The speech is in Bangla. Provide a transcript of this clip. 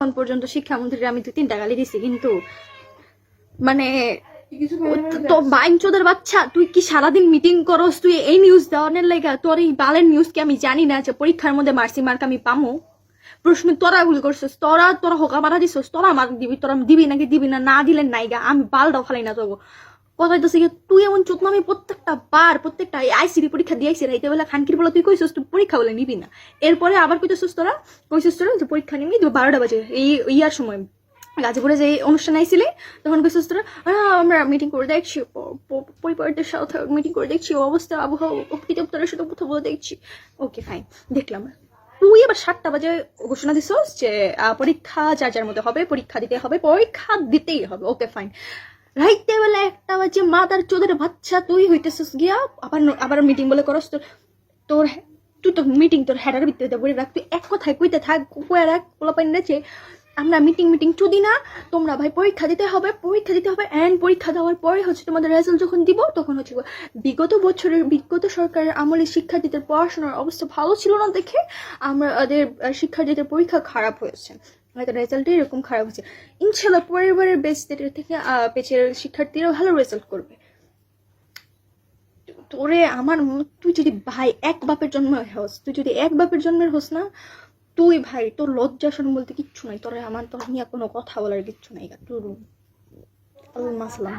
এখন পর্যন্ত শিক্ষামন্ত্রীর আমি 2-3টা গালি দিছি, কিন্তু মানে তো বাইনচোদের বাচ্চা, তুই কি সারাদিন মিটিং করস? তুই এই নিউজ দেওয়ানের লাগা? তোর এই বালের নিউজ কি আমি জানি না যে পরীক্ষার মধ্যে মার্ক আমি পামো? প্রশ্ন তোরা ভুল করছিস, তোরা হোকা মারা দিছিস, তোরা মার্ক দিবি, তোরা দিবি নাকি দিবি না, না দিলে নাইগা আমি বালটাও ফালাই না তোকে। কথাই তো তুই এমন চোদ্দ, আমি প্রত্যেকটা আইসিবি পরীক্ষা দিয়েছি রাইতে বেলা খানকির বলে তুই কইছিস তুই পরীক্ষা বলে নিবি না, এরপরে আবার কইছিস তোরা যে পরীক্ষা নিবি 12টা বাজে এই ইয়ার সময় গাজীপুরে যে অনুষ্ঠান আইছিলে, তখন কইছিস তোরা আমরা মিটিং করে দেখছি, পরিবারদের সাথে মিটিং করে দেখছি, অবস্থা আবহাওয়া অধিদপ্তরের সাথে কথা বলে দেখছি। ওকে ফাইন, দেখলাম। তুই এবার 7টা বাজে ঘোষণা দিছিস যে পরীক্ষা যার মধ্যে হবে, পরীক্ষা দিতেই হবে। ওকে ফাইন, রাইতে বেলা 1টা বাজে মাদার চোদের বাচ্চা তুই হইতেছিস গিয়া আবার মিটিং বলে করস। তোর তুই তো মিটিং তোর হেডার ভিতরে বলে রাখ, তুই এক কথায় কইতে থাক, কয়ে রাখ পোলাপাইন যে আমরা মিটিং চুদি না, তোমরা ভাই পরীক্ষা দিতে হবে এন্ড পরীক্ষা দেওয়ার পরে হচ্ছে তোমাদের রেজাল্ট যখন দিব তখন হচ্ছে বিগত সরকারের আমলে শিক্ষার্থীদের পড়াশোনার অবস্থা ভালো ছিল না দেখে আমাদের শিক্ষার্থীদের পরীক্ষা খারাপ হয়েছে, হয়তো রেজাল্টই এরকম খারাপ হচ্ছে। ইনশাল্লাহ পরিবারের বেসের থেকে পেছের শিক্ষার্থীরা ভালো রেজাল্ট করবে। তোরে আমার তুই যদি ভাই এক বাপের জন্মের হোস না, তুই ভাই তোর লজ্জা শরম বলতে কিচ্ছু নাই, তোর নিয়ে কোনো কথা বলার কিচ্ছু নাই। তোর মাসলাম।